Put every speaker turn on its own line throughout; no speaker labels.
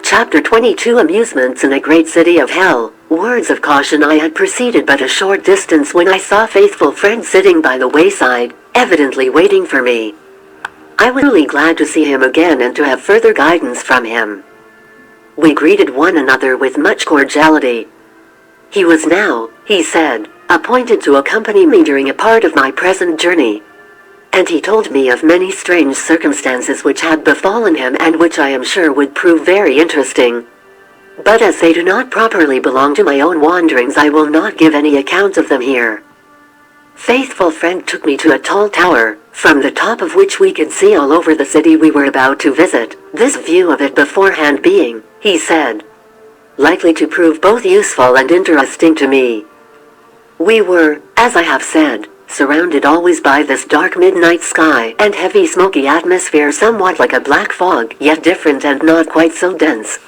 Chapter 22 Amusements in a Great City of Hell. Words of caution. I had proceeded but a short distance when I saw faithful friend sitting by the wayside, evidently waiting for me. I was really glad to see him again and to have further guidance from him. We greeted one another with much cordiality. He was now, he said, appointed to accompany me during a part of my present journey. And he told me of many strange circumstances which had befallen him and which I am sure would prove very interesting. But as they do not properly belong to my own wanderings, I will not give any account of them here. Faithful friend took me to a tall tower, from the top of which we could see all over the city we were about to visit, this view of it beforehand being, he said, likely to prove both useful and interesting to me. We were, as I have said, surrounded always by this dark midnight sky and heavy smoky atmosphere, somewhat like a black fog, yet different and not quite so dense,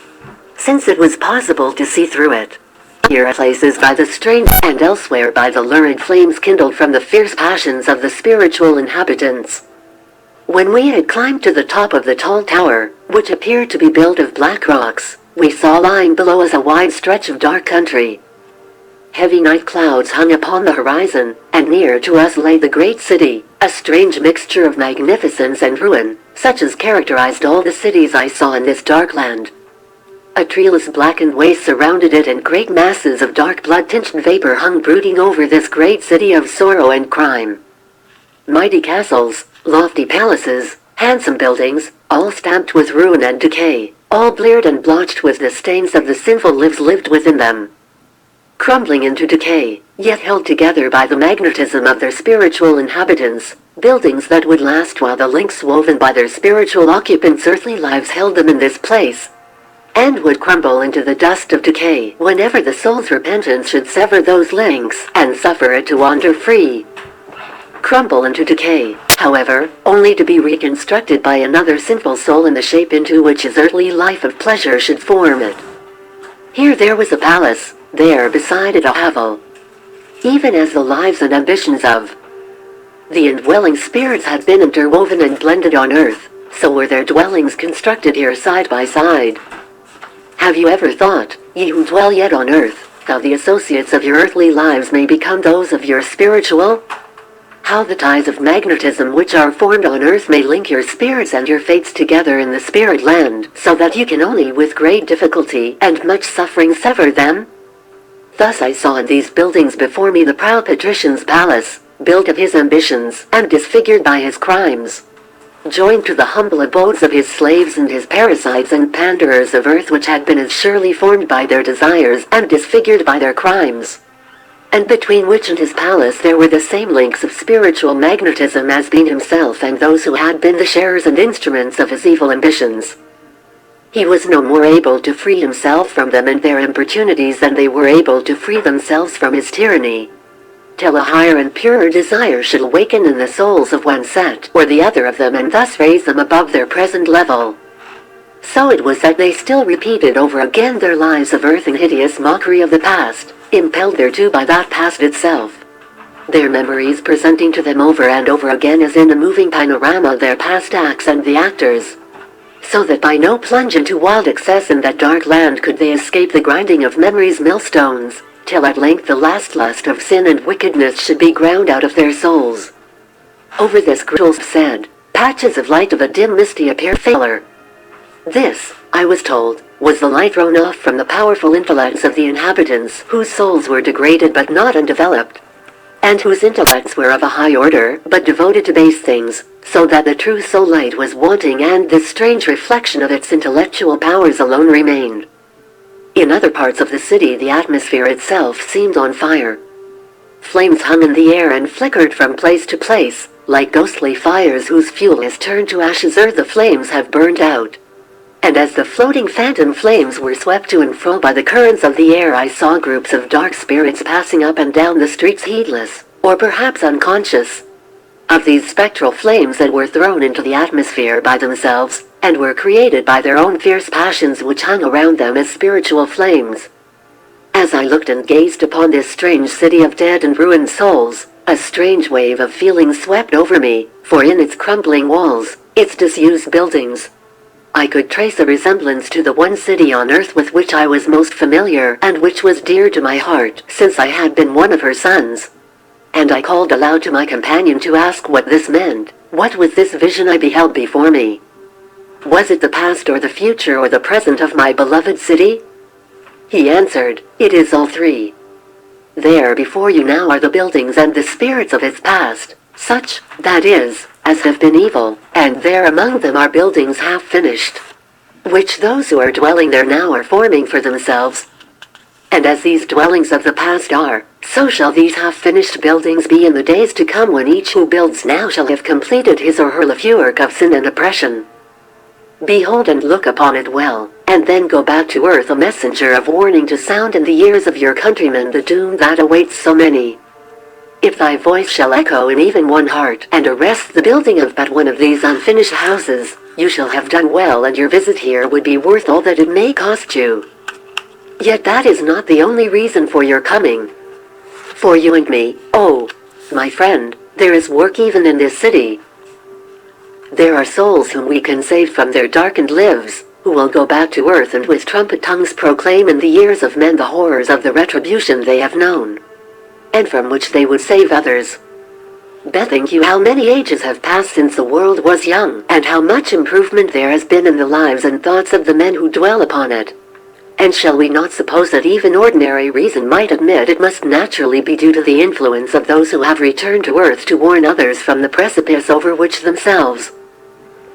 since it was possible to see through it. Here places by the strange and elsewhere by the lurid flames kindled from the fierce passions of the spiritual inhabitants. When we had climbed to the top of the tall tower, which appeared to be built of black rocks, we saw lying below us a wide stretch of dark country. Heavy night clouds hung upon the horizon, and near to us lay the great city, a strange mixture of magnificence and ruin, such as characterized all the cities I saw in this dark land. A treeless blackened waste surrounded it, and great masses of dark blood-tinged vapor hung brooding over this great city of sorrow and crime. Mighty castles, lofty palaces, handsome buildings, all stamped with ruin and decay, all bleared and blotched with the stains of the sinful lives lived within them. Crumbling into decay, yet held together by the magnetism of their spiritual inhabitants, buildings that would last while the links woven by their spiritual occupants' earthly lives held them in this place, and would crumble into the dust of decay whenever the soul's repentance should sever those links and suffer it to wander free. Crumble into decay, however, only to be reconstructed by another sinful soul in the shape into which his earthly life of pleasure should form it. Here there was a palace, there beside it a hovel. Even as the lives and ambitions of the indwelling spirits had been interwoven and blended on earth, so were their dwellings constructed here side by side. Have you ever thought, ye who dwell yet on earth, how the associates of your earthly lives may become those of your spiritual? How the ties of magnetism which are formed on earth may link your spirits and your fates together in the spirit land, so that you can only with great difficulty and much suffering sever them? Thus I saw in these buildings before me the proud patrician's palace, built of his ambitions and disfigured by his crimes, joined to the humble abodes of his slaves and his parasites and panderers of earth, which had been as surely formed by their desires and disfigured by their crimes, and between which and his palace there were the same links of spiritual magnetism as being himself and those who had been the sharers and instruments of his evil ambitions. He was no more able to free himself from them and their importunities than they were able to free themselves from his tyranny, till a higher and purer desire should awaken in the souls of one set or the other of them and thus raise them above their present level. So it was that they still repeated over again their lives of earth in hideous mockery of the past, impelled thereto by that past itself, their memories presenting to them over and over again as in a moving panorama their past acts and the actors, so that by no plunge into wild excess in that dark land could they escape the grinding of memory's millstones, till at length the last lust of sin and wickedness should be ground out of their souls. Over this griddle said, patches of light of a dim misty appear failer. This, I was told, was the light thrown off from the powerful intellects of the inhabitants, whose souls were degraded but not undeveloped, and whose intellects were of a high order but devoted to base things, so that the true soul light was wanting and this strange reflection of its intellectual powers alone remained. In other parts of the city the atmosphere itself seemed on fire. Flames hung in the air and flickered from place to place, like ghostly fires whose fuel is turned to ashes ere the flames have burned out. And as the floating phantom flames were swept to and fro by the currents of the air, I saw groups of dark spirits passing up and down the streets heedless, or perhaps unconscious, of these spectral flames that were thrown into the atmosphere by themselves, and were created by their own fierce passions which hung around them as spiritual flames. As I looked and gazed upon this strange city of dead and ruined souls, a strange wave of feeling swept over me, for in its crumbling walls, its disused buildings, I could trace a resemblance to the one city on earth with which I was most familiar and which was dear to my heart, since I had been one of her sons. And I called aloud to my companion to ask what this meant. What was this vision I beheld before me? Was it the past or the future or the present of my beloved city? He answered, "It is all three. There before you now are the buildings and the spirits of its past, such, that is, as have been evil, and there among them are buildings half finished, which those who are dwelling there now are forming for themselves. And as these dwellings of the past are, so shall these half-finished buildings be in the days to come when each who builds now shall have completed his or her life work of sin and oppression. Behold and look upon it well, and then go back to earth a messenger of warning to sound in the ears of your countrymen the doom that awaits so many. If thy voice shall echo in even one heart and arrest the building of but one of these unfinished houses, you shall have done well, and your visit here would be worth all that it may cost you. Yet that is not the only reason for your coming. For you and me, oh, my friend, there is work even in this city. There are souls whom we can save from their darkened lives, who will go back to earth and with trumpet tongues proclaim in the ears of men the horrors of the retribution they have known, and from which they would save others. Bethink you how many ages have passed since the world was young, and how much improvement there has been in the lives and thoughts of the men who dwell upon it. And shall we not suppose that even ordinary reason might admit it must naturally be due to the influence of those who have returned to earth to warn others from the precipice over which themselves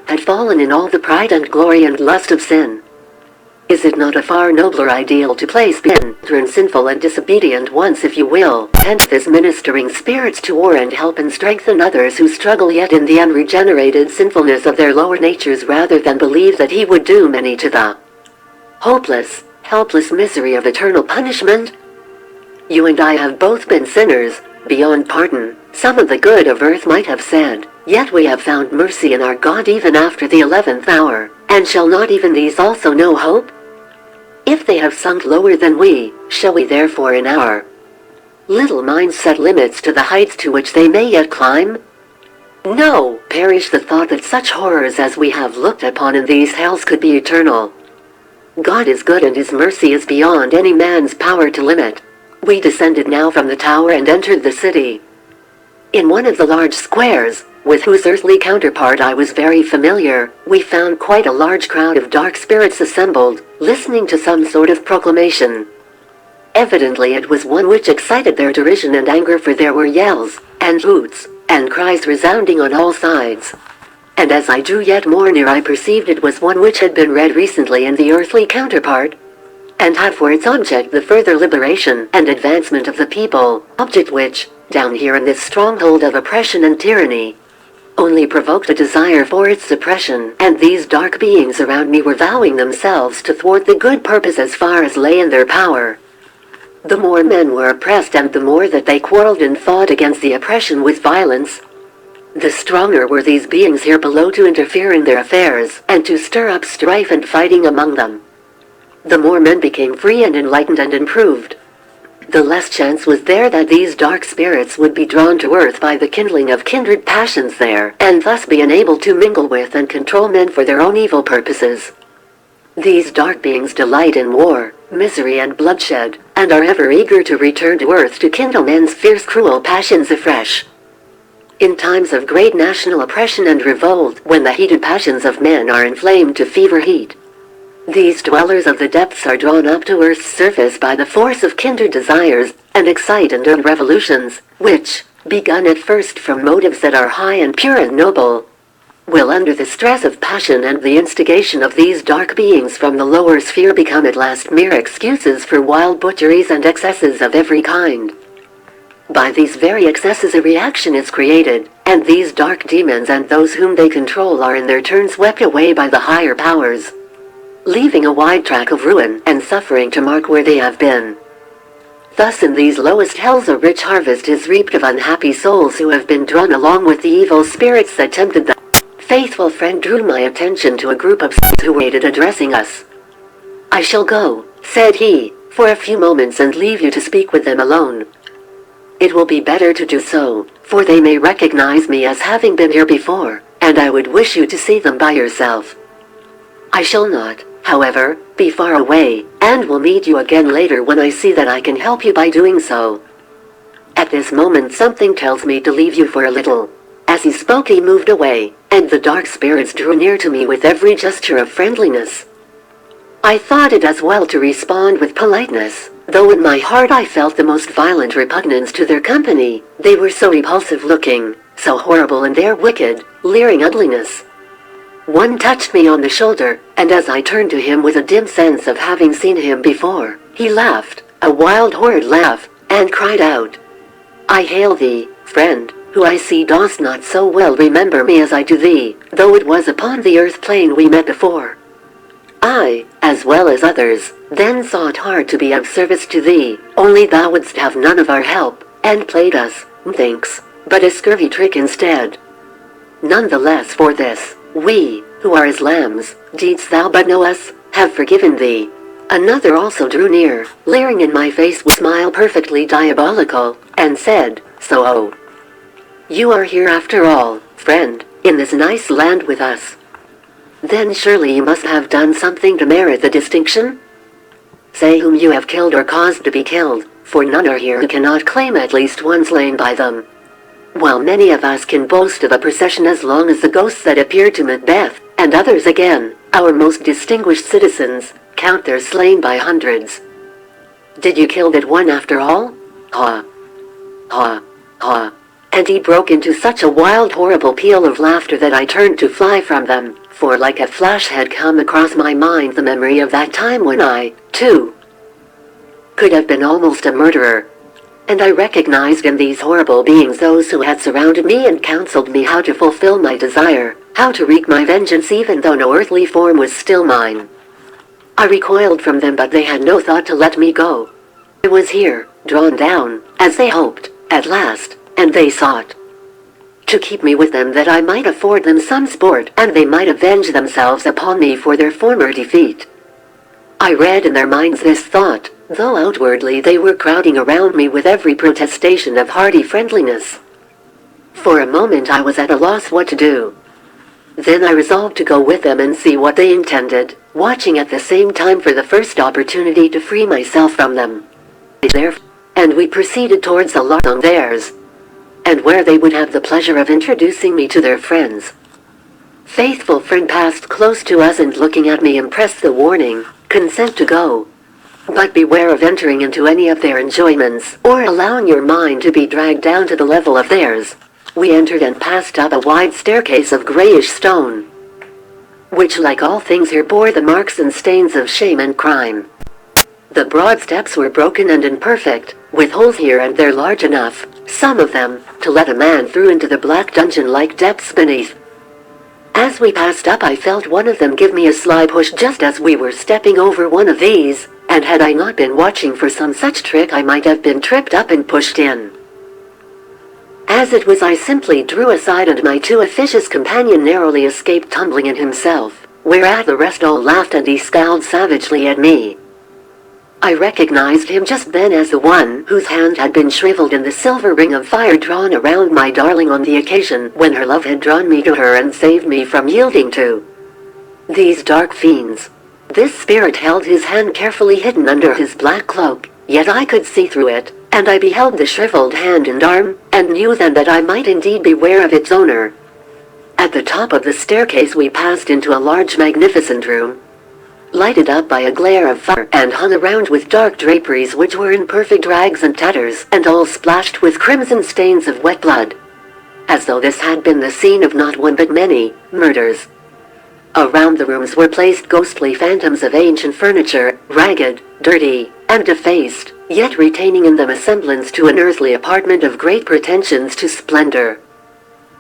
had fallen in all the pride and glory and lust of sin? Is it not a far nobler ideal to place brethren sinful and disobedient ones, if you will, hence his ministering spirits to war and help and strengthen others who struggle yet in the unregenerated sinfulness of their lower natures, rather than believe that he would doom any to the hopeless, helpless misery of eternal punishment? You and I have both been sinners, beyond pardon, some of the good of earth might have said, yet we have found mercy in our God even after the 11th hour, and shall not even these also know hope? If they have sunk lower than we, shall we therefore in our little minds set limits to the heights to which they may yet climb? No, perish the thought that such horrors as we have looked upon in these hells could be eternal. God is good and his mercy is beyond any man's power to limit. We descended now from the tower and entered the city. In one of the large squares, with whose earthly counterpart I was very familiar, we found quite a large crowd of dark spirits assembled, listening to some sort of proclamation. Evidently it was one which excited their derision and anger, for there were yells, and hoots, and cries resounding on all sides. And as I drew yet more near, I perceived it was one which had been read recently in the earthly counterpart, and had for its object the further liberation and advancement of the people, object which, down here in this stronghold of oppression and tyranny, only provoked a desire for its suppression, and these dark beings around me were vowing themselves to thwart the good purpose as far as lay in their power. The more men were oppressed and the more that they quarreled and fought against the oppression with violence, the stronger were these beings here below to interfere in their affairs, and to stir up strife and fighting among them. The more men became free and enlightened and improved, the less chance was there that these dark spirits would be drawn to earth by the kindling of kindred passions there, and thus be enabled to mingle with and control men for their own evil purposes. These dark beings delight in war, misery and bloodshed, and are ever eager to return to earth to kindle men's fierce cruel passions afresh. In times of great national oppression and revolt, when the heated passions of men are inflamed to fever heat, these dwellers of the depths are drawn up to earth's surface by the force of kindred desires, and excite and earn revolutions, which, begun at first from motives that are high and pure and noble, will under the stress of passion and the instigation of these dark beings from the lower sphere become at last mere excuses for wild butcheries and excesses of every kind. By these very excesses a reaction is created, and these dark demons and those whom they control are in their turn swept away by the higher powers, leaving a wide track of ruin and suffering to mark where they have been. Thus in these lowest hells a rich harvest is reaped of unhappy souls who have been drawn along with the evil spirits that tempted them. Faithful friend drew my attention to a group of saints who waited addressing us. "I shall go," said he, "for a few moments and leave you to speak with them alone. It will be better to do so, for they may recognize me as having been here before, and I would wish you to see them by yourself." I shall not, however, be far away, and will meet you again later when I see that I can help you by doing so. At this moment something tells me to leave you for a little." As he spoke he moved away, and the dark spirits drew near to me with every gesture of friendliness. I thought it as well to respond with politeness, though in my heart I felt the most violent repugnance to their company. They were so repulsive looking, so horrible in their wicked, leering ugliness. One touched me on the shoulder, and as I turned to him with a dim sense of having seen him before, he laughed, a wild horrid laugh, and cried out, "I hail thee, friend, who I see dost not so well remember me as I do thee, though it was upon the earth plane we met before. I, as well as others, then sought hard to be of service to thee, only thou wouldst have none of our help, and played us, methinks, but a scurvy trick instead. None the less for this, we, who are as lambs, didst thou but know us, have forgiven thee." Another also drew near, leering in my face with a smile perfectly diabolical, and said, "So you are here after all, friend, in this nice land with us. Then surely you must have done something to merit the distinction? Say whom you have killed or caused to be killed, for none are here who cannot claim at least one slain by them. While many of us can boast of a procession as long as the ghosts that appeared to Macbeth, and others again, our most distinguished citizens, count their slain by hundreds. Did you kill that one after all? Ha! Ha! Ha!" And he broke into such a wild horrible peal of laughter that I turned to fly from them, for like a flash had come across my mind the memory of that time when I, too, could have been almost a murderer. And I recognized in these horrible beings those who had surrounded me and counseled me how to fulfill my desire, how to wreak my vengeance even though no earthly form was still mine. I recoiled from them, but they had no thought to let me go. I was here, drawn down, as they hoped, at last, and they sought to keep me with them that I might afford them some sport, and they might avenge themselves upon me for their former defeat. I read in their minds this thought, though outwardly they were crowding around me with every protestation of hearty friendliness. For a moment I was at a loss what to do. Then I resolved to go with them and see what they intended, watching at the same time for the first opportunity to free myself from them. And we proceeded towards the lodge of theirs, and where they would have the pleasure of introducing me to their friends. Faithful friend passed close to us and looking at me impressed the warning, "Consent to go. But beware of entering into any of their enjoyments, or allowing your mind to be dragged down to the level of theirs." We entered and passed up a wide staircase of grayish stone, which like all things here bore the marks and stains of shame and crime. The broad steps were broken and imperfect, with holes here and there large enough, some of them, to let a man through into the black dungeon-like depths beneath. As we passed up I felt one of them give me a sly push just as we were stepping over one of these, and had I not been watching for some such trick I might have been tripped up and pushed in. As it was I simply drew aside and my too officious companion narrowly escaped tumbling in himself, whereat the rest all laughed and he scowled savagely at me. I recognized him just then as the one whose hand had been shriveled in the silver ring of fire drawn around my darling on the occasion when her love had drawn me to her and saved me from yielding to these dark fiends. This spirit held his hand carefully hidden under his black cloak, yet I could see through it, and I beheld the shriveled hand and arm, and knew then that I might indeed beware of its owner. At the top of the staircase we passed into a large magnificent room, lighted up by a glare of fire and hung around with dark draperies which were in perfect rags and tatters and all splashed with crimson stains of wet blood, as though this had been the scene of not one but many murders. Around the rooms were placed ghostly phantoms of ancient furniture, ragged, dirty, and defaced, yet retaining in them a semblance to an earthly apartment of great pretensions to splendor.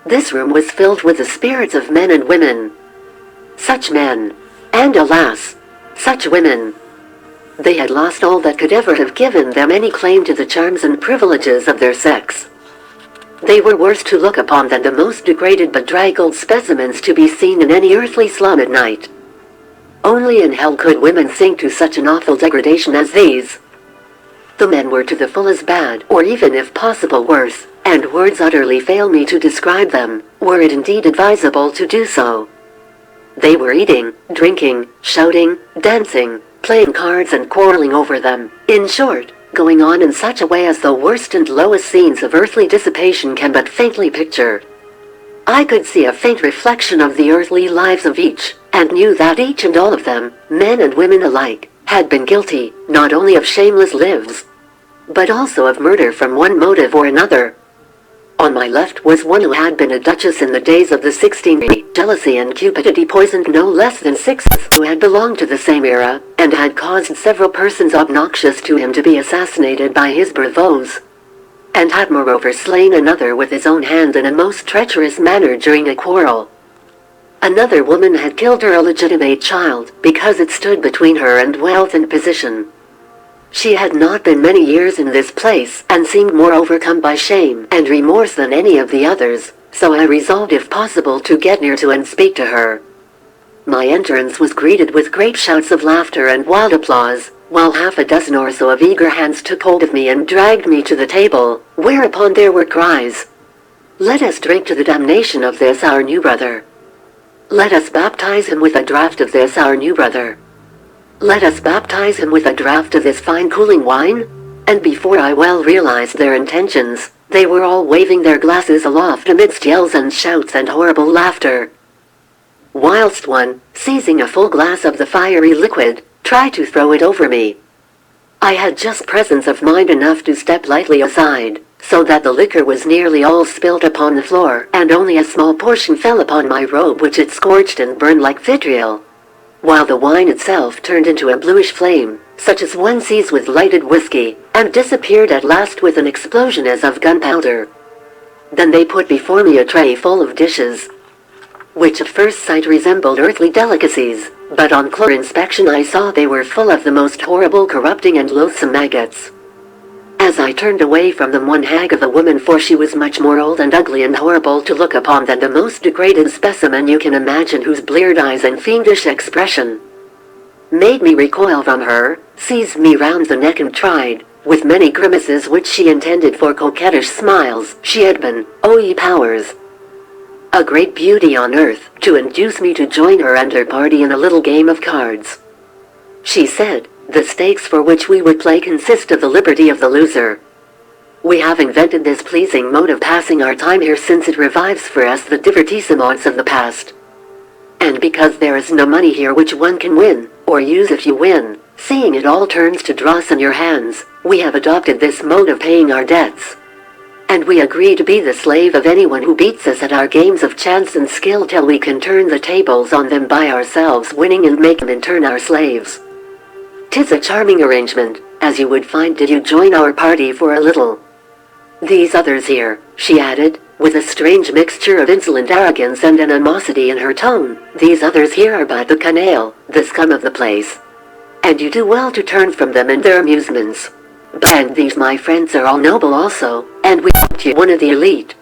This room was filled with the spirits of men and women. Such men, and alas, such women. They had lost all that could ever have given them any claim to the charms and privileges of their sex. They were worse to look upon than the most degraded but draggled specimens to be seen in any earthly slum at night. Only in hell could women sink to such an awful degradation as these. The men were to the full as bad, or even if possible worse, and words utterly fail me to describe them, were it indeed advisable to do so. They were eating, drinking, shouting, dancing, playing cards and quarreling over them. In short, going on in such a way as the worst and lowest scenes of earthly dissipation can but faintly picture. I could see a faint reflection of the earthly lives of each, and knew that each and all of them, men and women alike, had been guilty, not only of shameless lives, but also of murder from one motive or another. On my left was one who had been a duchess in the days of the 16th. Jealousy and cupidity poisoned no less than 6 who had belonged to the same era, and had caused several persons obnoxious to him to be assassinated by his bravos, and had moreover slain another with his own hand in a most treacherous manner during a quarrel. Another woman had killed her illegitimate child because it stood between her and wealth and position. She had not been many years in this place and seemed more overcome by shame and remorse than any of the others, so I resolved if possible to get near to and speak to her. My entrance was greeted with great shouts of laughter and wild applause, while half a dozen or so of eager hands took hold of me and dragged me to the table, whereupon there were cries. "Let us drink to the damnation of this our new brother. Let us baptize him with a draught of this our new brother. Let us baptize him with a draught of this fine cooling wine." And before I well realized their intentions, they were all waving their glasses aloft amidst yells and shouts and horrible laughter, whilst one, seizing a full glass of the fiery liquid, tried to throw it over me. I had just presence of mind enough to step lightly aside, so that the liquor was nearly all spilt upon the floor, and only a small portion fell upon my robe, which it scorched and burned like vitriol, while the wine itself turned into a bluish flame, such as one sees with lighted whiskey, and disappeared at last with an explosion as of gunpowder. Then they put before me a tray full of dishes, which at first sight resembled earthly delicacies, but on closer inspection I saw they were full of the most horrible, corrupting and loathsome maggots. As I turned away from them, one hag of a woman, for she was much more old and ugly and horrible to look upon than the most degraded specimen you can imagine, whose bleared eyes and fiendish expression made me recoil from her, seized me round the neck and tried, with many grimaces which she intended for coquettish smiles, she had been, oh ye powers, a great beauty on earth, to induce me to join her and her party in a little game of cards. She said, "The stakes for which we would play consist of the liberty of the loser. We have invented this pleasing mode of passing our time here, since it revives for us the divertissements of the past. And because there is no money here which one can win, or use if you win, seeing it all turns to dross in your hands, we have adopted this mode of paying our debts. And we agree to be the slave of anyone who beats us at our games of chance and skill, till we can turn the tables on them by ourselves, winning and make them in turn our slaves. 'Tis a charming arrangement, as you would find did you join our party for a little. These others here," she added, with a strange mixture of insolent arrogance and animosity in her tone, "these others here are by the canaille, the scum of the place. And you do well to turn from them and their amusements. And these my friends are all noble also, and we want you one of the elite."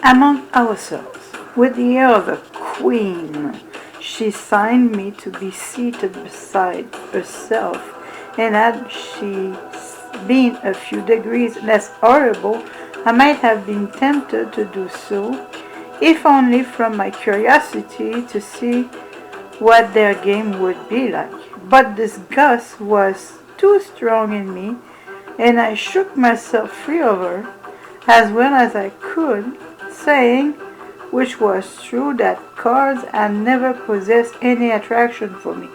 Among ourselves, with the air of a queen, she signed me to be seated beside herself, and had she been a few degrees less horrible, I might have been tempted to do so, if only from my curiosity to see what their game would be like. But disgust was too strong in me, and I shook myself free of her as well as I could, saying, which was true, that cards had never possessed any attraction for me.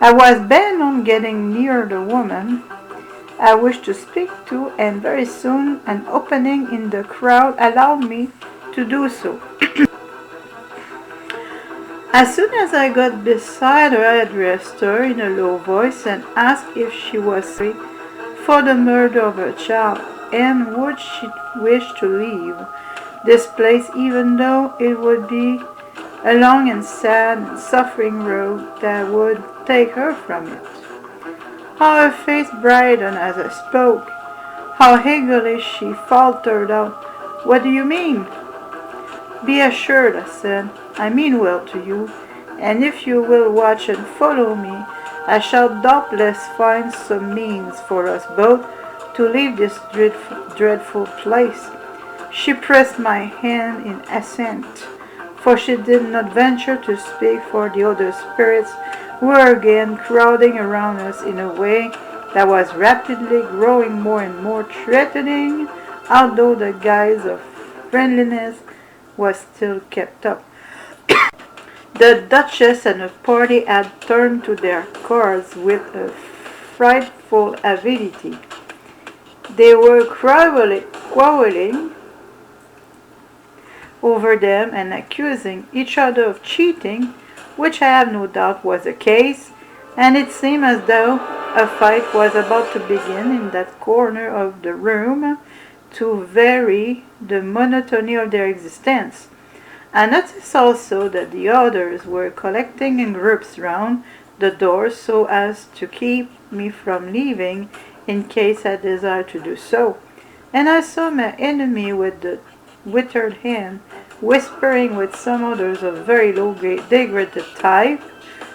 I was bent on getting near the woman I wished to speak to, and very soon an opening in the crowd allowed me to do so. As soon as I got beside her, I addressed her in a low voice and asked if she was sorry for the murder of her child, and would she wish to leave this place, even though it would be a long and sad and suffering road that would take her from it. How her face brightened as I spoke, how eagerly she faltered out, "What do you mean?" Be assured, I said, I mean well to you, and if you will watch and follow me, I shall doubtless find some means for us both to leave this dreadful place. She pressed my hand in assent, for she did not venture to speak, for the other spirits were again crowding around us in a way that was rapidly growing more and more threatening, although the guise of friendliness was still kept up. The Duchess and her party had turned to their cards with a frightful avidity. They were quarreling over them and accusing each other of cheating, which I have no doubt was the case, and it seemed as though a fight was about to begin in that corner of the room to vary the monotony of their existence. I noticed also that the others were collecting in groups round the door so as to keep me from leaving in case I desired to do so, and I saw my enemy with the withered hand whispering with some others of very low degraded type,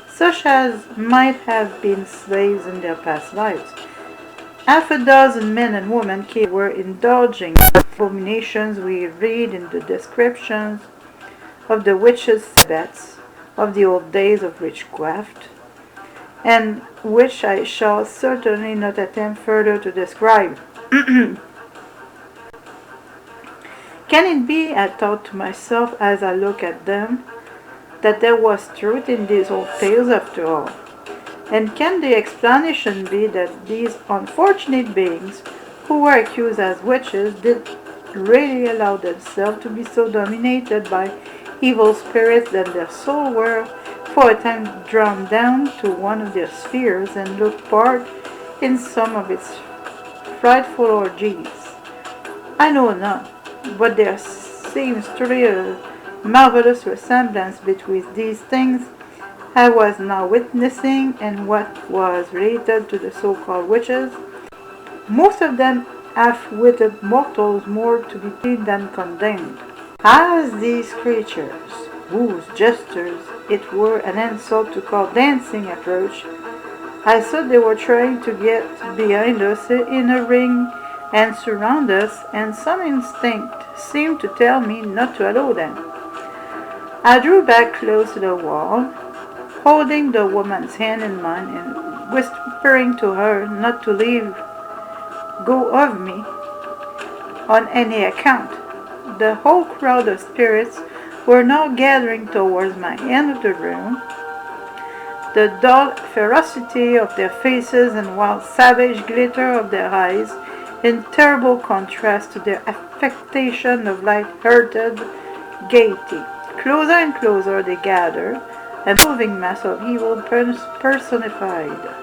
such as might have been slaves in their past lives. Half a dozen men and women were indulging in the abominations we read in the descriptions of the witches' Sabbats of the old days of witchcraft, and which I shall certainly not attempt further to describe. Can it be, I thought to myself as I looked at them, that there was truth in these old tales after all? And can the explanation be that these unfortunate beings, who were accused as witches, did really allow themselves to be so dominated by evil spirits that their souls were for a time drawn down to one of their spheres and took part in some of its frightful orgies? I know not, but there seems truly a marvelous resemblance between these things I was now witnessing and what was related to the so-called witches, most of them half-witted mortals more to be pitied than condemned. As these creatures, whose gestures it were an insult to call dancing, approached, I thought they were trying to get behind us in a ring and surround us, and some instinct seemed to tell me not to allow them. I drew back close to the wall, holding the woman's hand in mine and whispering to her not to leave go of me on any account. The whole crowd of spirits were now gathering towards my end of the room. The dull ferocity of their faces and wild savage glitter of their eyes in terrible contrast to their affectation of light-hearted gaiety. Closer and closer they gathered, a moving mass of evil personified.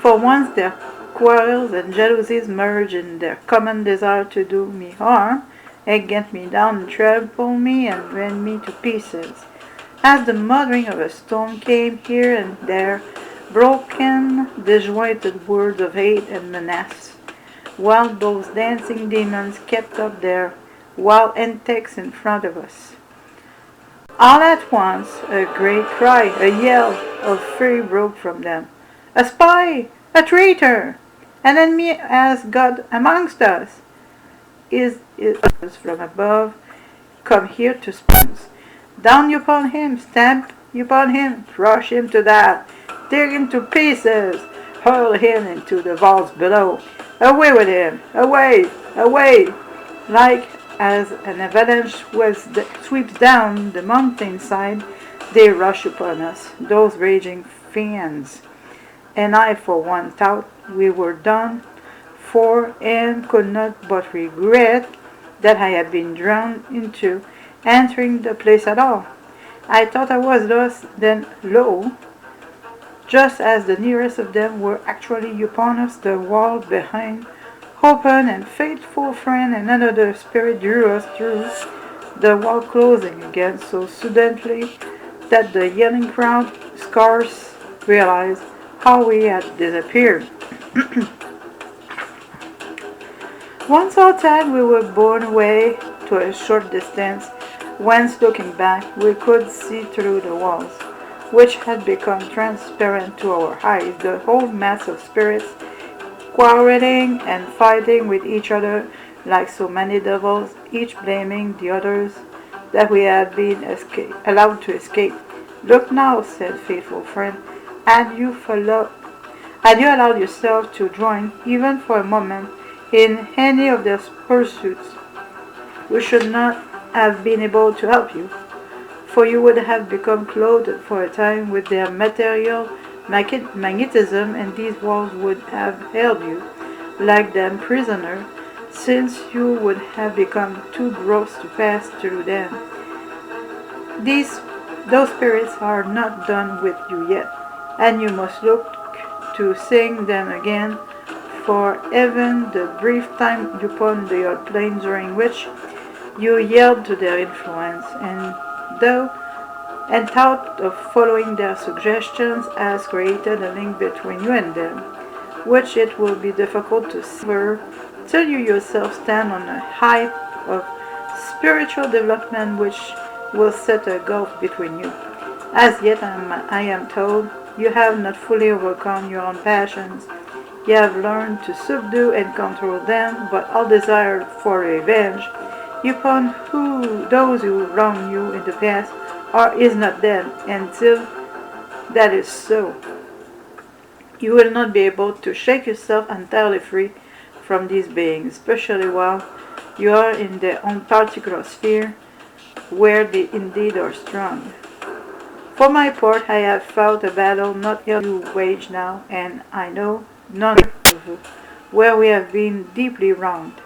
For once their quarrels and jealousies merged in their common desire to do me harm, and get me down and trample me and rend me to pieces. As the muttering of a storm came here and there, broken, disjointed words of hate and menace, while those dancing demons kept up their wild antics in front of us. All at once, a great cry, a yell of fury broke from them. "A spy! A traitor! An enemy has got amongst us! Is from above, come here to spawns. Down upon him, stamp upon him, crush him to death, tear him to pieces, hurl him into the vaults below. Away with him! Away! Away!" Like as an avalanche sweeps down the mountainside, they rush upon us, those raging fiends. And I, for one, thought we were done for, and could not but regret that I had been drawn into entering the place at all. I thought I was lost, then lo, just as the nearest of them were actually upon us, the wall behind opened, and faithful friend and another spirit drew us through, the wall closing again so suddenly that the yelling crowd scarce realized how we had disappeared. Once outside, we were borne away to a short distance, whence looking back, we could see through the walls, which had become transparent to our eyes, the whole mass of spirits quarreling and fighting with each other like so many devils, each blaming the others that we had been allowed to escape. Look now, said faithful friend, had you allowed yourself to join, even for a moment, in any of their pursuits, we should not have been able to help you, for you would have become clothed for a time with their material magnetism, and these walls would have held you like them prisoner, since you would have become too gross to pass through them. Those spirits are not done with you yet, and you must look to seeing them again, for even the brief time upon the odd plains during which you yield to their influence, and thought of following their suggestions has created a link between you and them, which it will be difficult to sever till you yourself stand on a height of spiritual development which will set a gulf between you. As yet, I am told, you have not fully overcome your own passions. You have learned to subdue and control them, but all desire for revenge upon those who wronged you in the past is not dead. Until that is so, you will not be able to shake yourself entirely free from these beings, especially while you are in their own particular sphere, where they indeed are strong. For my part, I have fought a battle not you wage now, and I know none of where we have been deeply wronged.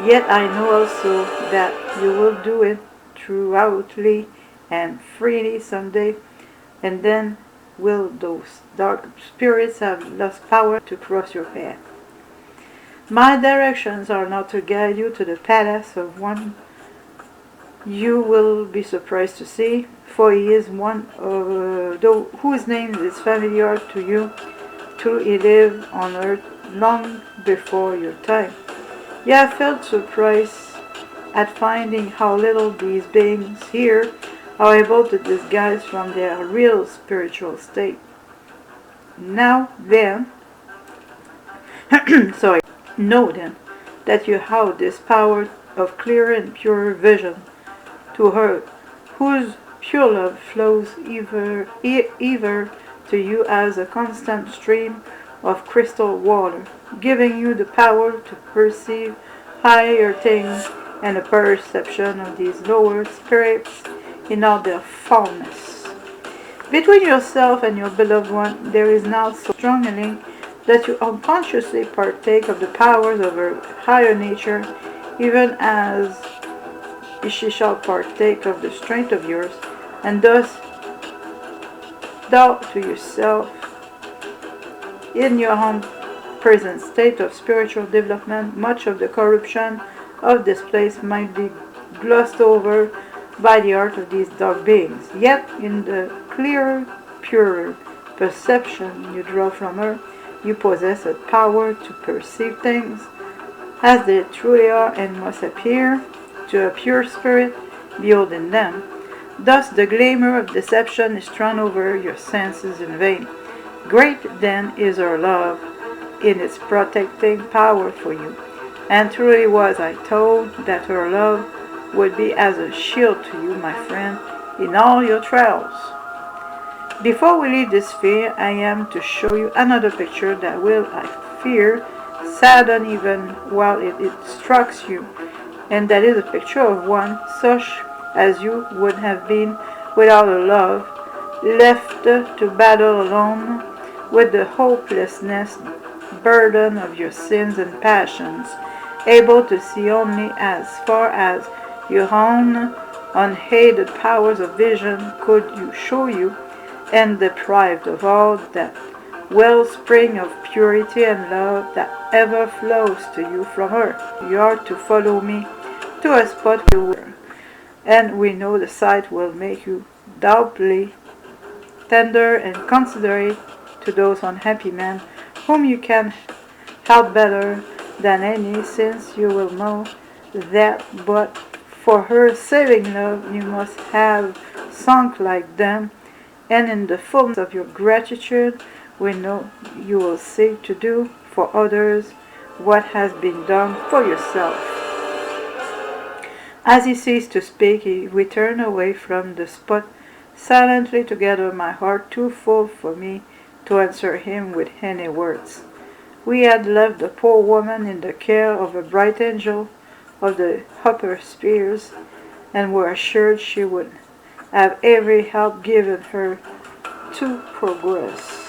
Yet I know also that you will do it throughoutly and freely someday, and then will those dark spirits have lost power to cross your path. My directions are not to guide you to the palace of one you will be surprised to see, for he is one whose name is familiar to you, till he lived on earth long before your time. You have felt surprise at finding how little these beings here are able to disguise from their real spiritual state. Now then, know then that you have this power of clear and pure vision to her, whose pure love flows ever to you as a constant stream of crystal water, giving you the power to perceive higher things and a perception of these lower spirits in all their foulness. Between yourself and your beloved one, there is now so strong a link that you unconsciously partake of the powers of her higher nature, even as she shall partake of the strength of yours, and thus thou to yourself, in your own present state of spiritual development, much of the corruption of this place might be glossed over by the art of these dark beings. Yet, in the clearer, purer perception you draw from her, you possess a power to perceive things as they truly are and must appear to a pure spirit beholding them. Thus the glimmer of deception is thrown over your senses in vain. Great then is her love in its protecting power for you, and truly was I told that her love would be as a shield to you, my friend, in all your trials. Before we leave this sphere, I am to show you another picture that will, I fear, sadden even while it instructs you, and that is a picture of one such as you would have been without a love, left to battle alone with the hopelessness burden of your sins and passions, able to see only as far as your own unaided powers of vision could you show you, and deprived of all that wellspring of purity and love that ever flows to you from her. You are to follow me to a spot where, and we know the sight will make you doubly tender and considerate to those unhappy men whom you can help better than any, since you will know that but for her saving love you must have sunk like them, and in the fullness of your gratitude we know you will seek to do for others what has been done for yourself. As he ceased to speak, we turned away from the spot silently together, my heart too full for me to answer him with any words. We had left the poor woman in the care of a bright angel of the upper spheres, and were assured she would have every help given her to progress.